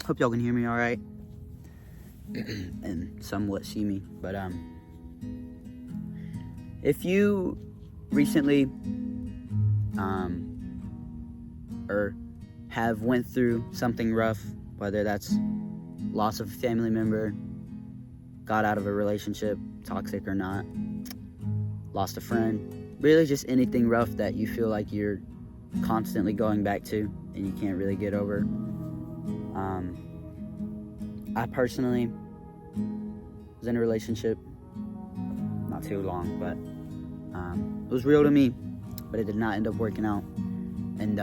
Hope y'all can hear me all right and somewhat see me. But if you recently or have went through something rough, whether that's loss of a family member, got out of a relationship, toxic or not, lost a friend, really just anything rough that you feel like you're constantly going back to and you can't really get over. I personally was in a relationship not too long, but it was real to me, but it did not end up working out. And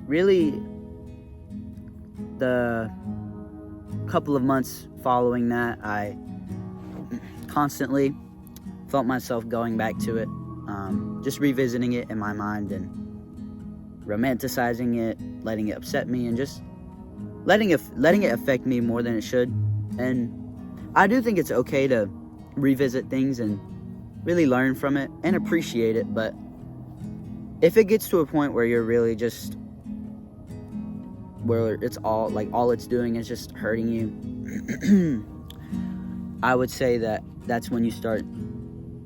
really the couple of months following that, I constantly felt myself going back to it, just revisiting it in my mind and romanticizing it, letting it upset me, and just letting it affect me more than it should. And I do think it's okay to revisit things and really learn from it and appreciate it, but if it gets to a point where you're really just, where it's all it's doing is just hurting you, I would say that's when you start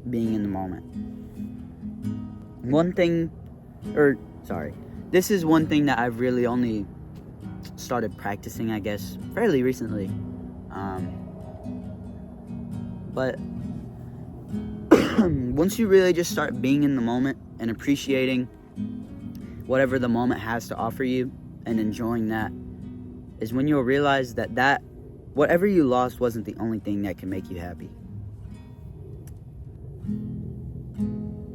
being in the moment. This is one thing that I've really only started practicing, I guess, fairly recently. But once you really just start being in the moment and appreciating whatever the moment has to offer you and enjoying that, is when you'll realize that whatever you lost wasn't the only thing that can make you happy.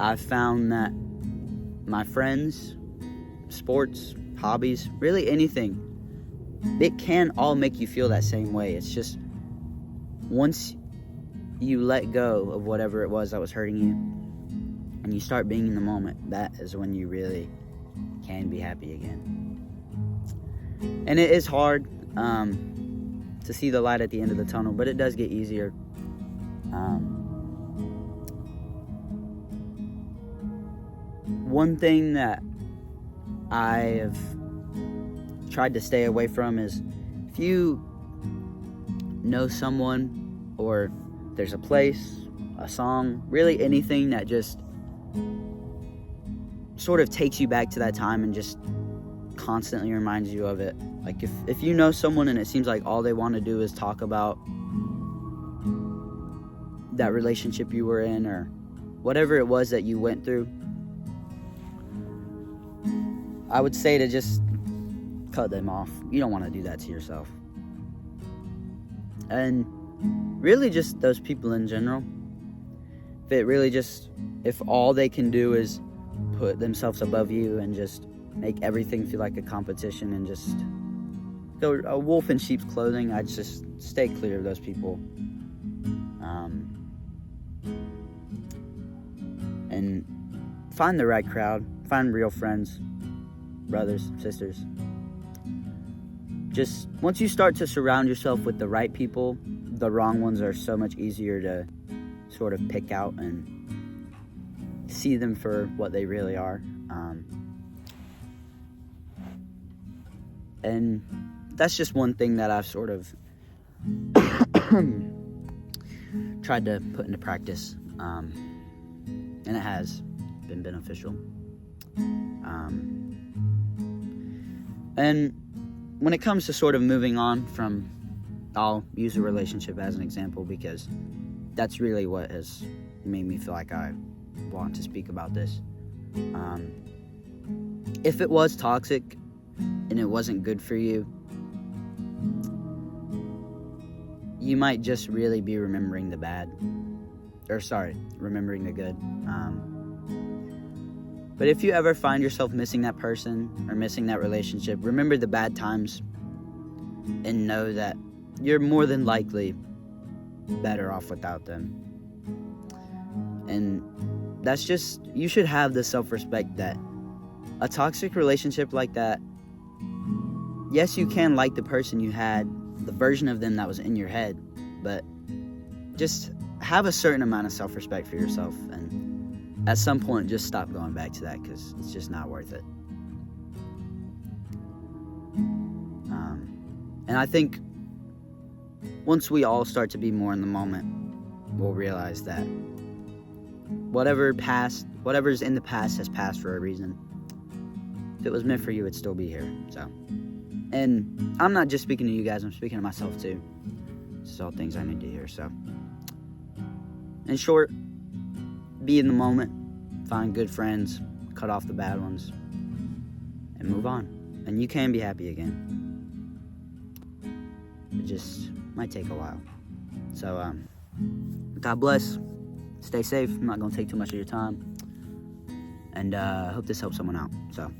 I've found that my friends, sports, hobbies, really anything, it can all make you feel that same way. It's just once you let go of whatever it was that was hurting you and you start being in the moment, that is when you really can be happy again. And it is hard to see the light at the end of the tunnel, but it does get easier. One thing that I have tried to stay away from is, if you know someone, or there's a place, a song, really anything that just sort of takes you back to that time and just constantly reminds you of it. Like if you know someone and it seems like all they want to do is talk about that relationship you were in or whatever it was that you went through, I would say to just cut them off. You don't want to do that to yourself. And really just those people in general, if all they can do is put themselves above you and just make everything feel like a competition and just go a wolf in sheep's clothing, I'd just stay clear of those people. And find the right crowd, find real friends, brothers, sisters. Just once you start to surround yourself with the right people, the wrong ones are so much easier to sort of pick out and see them for what they really are. And that's just one thing that I've sort of tried to put into practice, and it has been beneficial. And when it comes to sort of moving on from, I'll use a relationship as an example because that's really what has made me feel like I want to speak about this. If it was toxic and it wasn't good for you, you might just really be remembering the good. But if you ever find yourself missing that person or missing that relationship, remember the bad times and know that you're more than likely better off without them. And that's just, you should have the self-respect that a toxic relationship like that, yes, you can like the person you had, the version of them that was in your head, but just have a certain amount of self-respect for yourself, and at some point just stop going back to that because it's just not worth it. And I think once we all start to be more in the moment, we'll realize that whatever's in the past has passed for a reason. If it was meant for you, it'd still be here. So, and I'm not just speaking to you guys, I'm speaking to myself too. This is all things I need to hear. So, in short, be in the moment, find good friends, cut off the bad ones, and move on. And you can be happy again. It just might take a while. So, God bless. Stay safe. I'm not going to take too much of your time. And I hope this helps someone out. So.